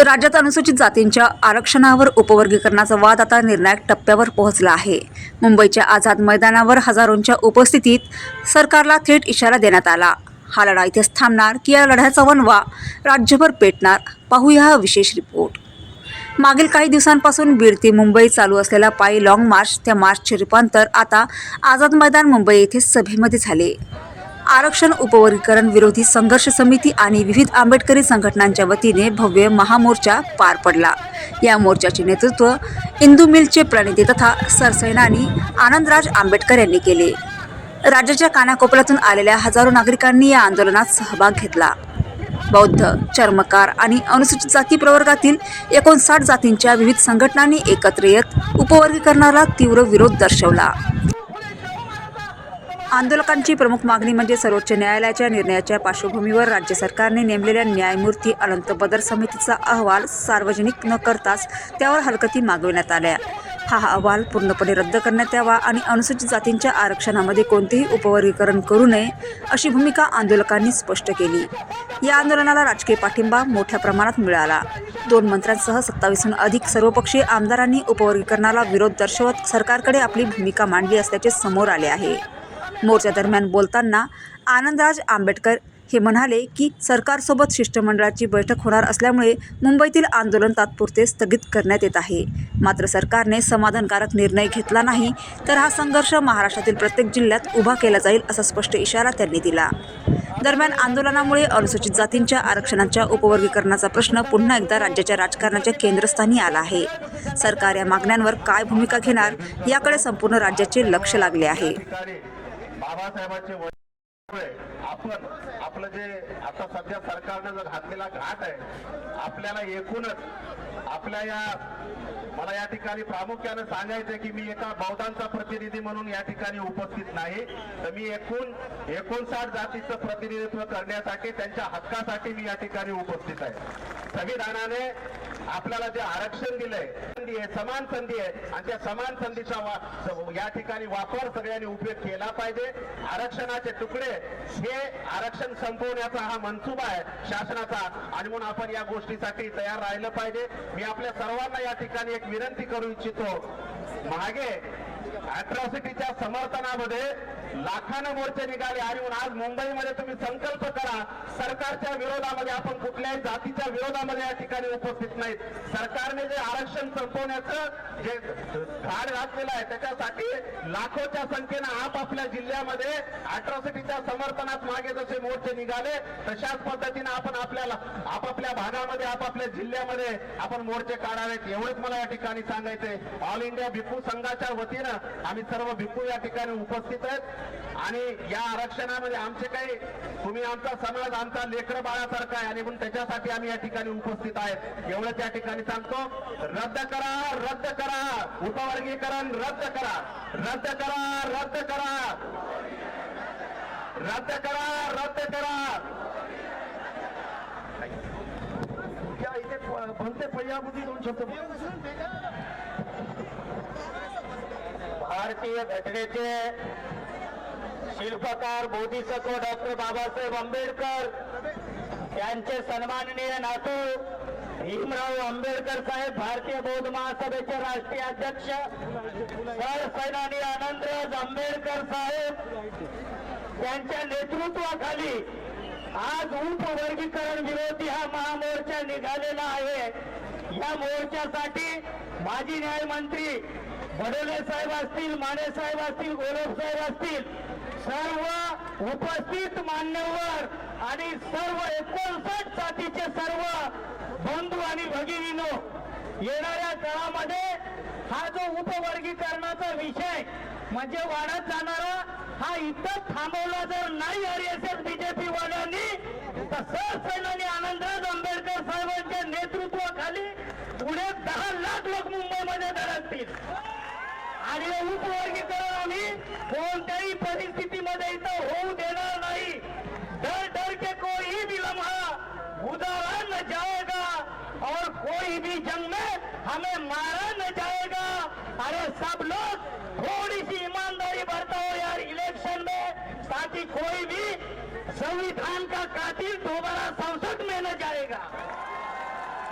राज्यात अनुसूचित जातींच्या आरक्षणावर उपवर्गीकरणाचा वाद आता निर्णायक टप्प्यावर पोहोचला आहे. मुंबईच्या आझाद मैदानावर हजारोंच्या उपस्थितीत सरकारला थेट इशारा देण्यात आला. हा लढा इथेच थांबणार की या लढ्याचा वणवा राज्यभर पेटणार? पाहूया हा विशेष रिपोर्ट. मागील काही दिवसांपासून बीड ते मुंबई चालू असलेला पायी लॉंग मार्च, त्या मार्चचे रूपांतर आता आझाद मैदान मुंबई येथे सभेमध्ये झाले. आरक्षण उपवर्गीकरण विरोधी संघर्ष समिती आणि विविध आंबेडकरी संघटनांच्या वतीने भव्य महामोर्चा पार पडला. या मोर्चाचे नेतृत्व इंदू मिलचे प्रणेते तथा सरसैनानी आनंदराज आंबेडकर यांनी केले. राज्याच्या कानाकोपऱ्यातून आलेल्या हजारो नागरिकांनी या आंदोलनात सहभाग घेतला. बौद्ध, चर्मकार आणि अनुसूचित जाती प्रवर्गातील 59 जातींच्या विविध संघटनांनी एकत्र येत उपवर्गीकरणाला तीव्र विरोध दर्शवला. आंदोलकांची प्रमुख मागणी म्हणजे सर्वोच्च न्यायालयाच्या निर्णयाच्या पार्श्वभूमीवर राज्य सरकारने नेमलेल्या न्यायमूर्ती अनंत बदर समितीचा अहवाल सार्वजनिक न करताच त्यावर हरकती मागविण्यात आल्या. हा अहवाल पूर्णपणे रद्द करण्यात यावा आणि अनुसूचित जातींच्या आरक्षणामध्ये कोणतेही उपवर्गीकरण करू नये अशी भूमिका आंदोलकांनी स्पष्ट केली. या आंदोलनाला राजकीय पाठिंबा मोठ्या प्रमाणात मिळाला. 2 मंत्र्यांसह 27हून अधिक सर्वपक्षीय आमदारांनी उपवर्गीकरणाला विरोध दर्शवत सरकारकडे आपली भूमिका मांडली असल्याचे समोर आले आहे. मोर्चादरम्यान बोलताना आनंदराज आंबेडकर हे म्हणाले की सरकारसोबत शिष्टमंडळाची बैठक होणार असल्यामुळे मुंबईतील आंदोलन तात्पुरते स्थगित करण्यात येत आहे. मात्र सरकारने समाधानकारक निर्णय घेतला नाही तर हा संघर्ष महाराष्ट्रातील प्रत्येक जिल्ह्यात उभा केला जाईल असा स्पष्ट इशारा त्यांनी दिला. दरम्यान आंदोलनामुळे अनुसूचित जातींच्या आरक्षणाच्या उपवर्गीकरणाचा प्रश्न पुन्हा एकदा राज्याच्या राजकारणाच्या केंद्रस्थानी आला आहे. सरकार या मागण्यांवर काय भूमिका घेणार याकडे संपूर्ण राज्याचे लक्ष लागले आहे. बाबासाहेबांचे आपण आपलं जे आता सध्या सरकारने जो घातलेला घाट आहे, आपल्याला एकूणच आपल्या मला या ठिकाणी प्रामुख्याने सांगायचं की मी एका बौद्धांचा प्रतिनिधी म्हणून या ठिकाणी उपस्थित नाही, तर मी 59 जातीचं प्रतिनिधित्व करण्यासाठी, त्यांच्या हक्कासाठी मी या ठिकाणी उपस्थित आहे. संविधानाने आपल्याला जे आरक्षण दिलंय, संधी आहे, समान संधी आहे आणि त्या समान संधीचा या ठिकाणी वापर सगळ्यांनी उपयोग केला पाहिजे. आरक्षणाचे तुकडे हे आरक्षण संपवण्याचा हा मनसुबा आहे शासनाचा आणि म्हणून आपण या गोष्टीसाठी तयार राहिलं पाहिजे. मी आपल्या सर्वांना या ठिकाणी एक विनंती करू इच्छितो. मागे अॅट्रॉसिटीच्या समर्थनामध्ये लाखांना मोर्चे निघाले आणि म्हणून आज मुंबईमध्ये तुम्ही संकल्प करा, सरकारच्या विरोधामध्ये आपण कुठल्याही जातीच्या विरोधामध्ये या ठिकाणी उपस्थित नाहीत. सरकारने जे आरक्षण संपवण्याचं जे घाट घातलेलं आहे त्याच्यासाठी लाखोच्या संख्येनं आपापल्या जिल्ह्यामध्ये अॅट्रॉसिटीच्या समर्थनात मागे जसे मोर्चे निघाले तशाच पद्धतीने आपण आपापल्या भागामध्ये, आपापल्या जिल्ह्यामध्ये आपण मोर्चे काढावेत एवढंच मला या ठिकाणी सांगायचंय. ऑल इंडिया भिक्खू संघाच्या वतीनं आम्ही सर्व भिक्खू या ठिकाणी उपस्थित आहेत आणि या आरक्षणामध्ये आमचे काही, तुम्ही आमचा समाज आमचा लेकरं बाळासारखा आहे आणि म्हणून त्याच्यासाठी आम्ही या ठिकाणी उपस्थित आहेत एवढंच या ठिकाणी सांगतो. रद्द करा, रद्द करा, उपवर्गीकरण रद्द करा, रद्द करा, रद्द करा, रद्द करा, रद्द करा. इथे भलते पहिल्याबुद्धी 2 शब्द. भारतीय घटनेचे शिल्पकार बोधिसत्व डॉक्टर बाबासाहेब आंबेडकर यांचे सन्माननीय नातू भीमराव आंबेडकर साहेब, भारतीय बौद्ध महासभेचे राष्ट्रीय अध्यक्ष सरसैनानी आनंदराज आंबेडकर साहेब यांच्या नेतृत्वाखाली आज उपवर्गीकरण विरोधी हा महामोर्चा निघालेला आहे. या मोर्चासाठी माजी न्यायमंत्री बडोले साहेब असतील, माने साहेब असतील, गोलब साहेब असतील, सर्व उपस्थित मान्यवर आणि सर्व 59 जातीचे सर्व बंधू आणि भगिनींनो, येणाऱ्या काळामध्ये हा जो उपवर्गीकरणाचा विषय म्हणजे वाढत जाणारा हा इथं थांबवला जर नाही RSS बीजेपी वाल्यांनी, तर सरसैनानी आनंदराज आंबेडकर साहेबांच्या नेतृत्वाखाली पुढे 10 लाख लोक मुंबईमध्ये धडकतील आणि उपवर्गीकरण आम्ही कोणत्याही परिस्थितीमध्ये इथं होऊ देणार नाही. डर डर के कोई भी लम्हा गुजारा न जाएगा और कोई भी जंग में हमें मारा न जाएगा. अरे सब लोग थोड़ी सी ईमानदारी बरताओ यार इलेक्शन में, ताकि कोई भी संविधान का कातिल दोबारा संसद में न जाएगा.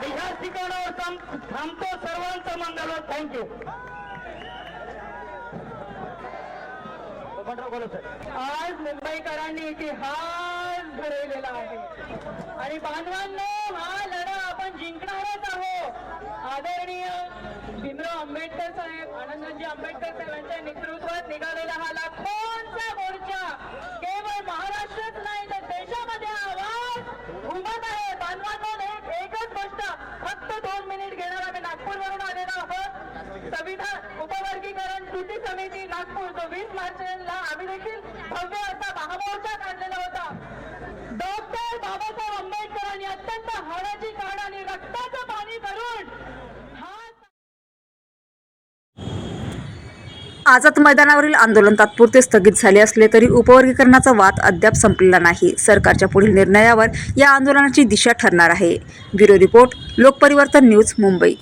मी ह्याच ठिकाणावर थांबतो. सर्वांचं मंगल. थँक्यू. आज मुंबईकरांनी इतिहास घडवलेला आहे आणि बांधवांनो, हा लढा आपण जिंकणारच आहोत. आदरणीय भीमराव आंबेडकर साहेब, आनंदजी आंबेडकर साहेब यांच्या नेतृत्वात निघालेला हा लाखोंचा मोर्चा केवळ महाराष्ट्रात नाही तर देशामध्ये आवाज घुमत आहे. बांधवांनो, एकच गोष्ट, फक्त 2 मिनिट घेणार. आम्ही नागपूरवरून आलेलो आहोत. संविधान उपवर्गीकरण कृती समिती नागपूर, तो 20 मार्चला आम्ही देखील भव्य असा महामोर्चा काढलेला होता. डॉक्टर बाबासाहेब आंबेडकरांनी अत्यंत हाडाची काढ आणि रक्ताचं पाणी करून आझाद मैदानावरील आंदोलन तात्पुरते स्थगित झाले असले तरी उपवर्गीकरणाचा वाद अद्याप संपलेला नाही. सरकारच्या पुढील निर्णयावर या आंदोलनाची दिशा ठरणार आहे. Bureau report, Lokparivartan news, Mumbai.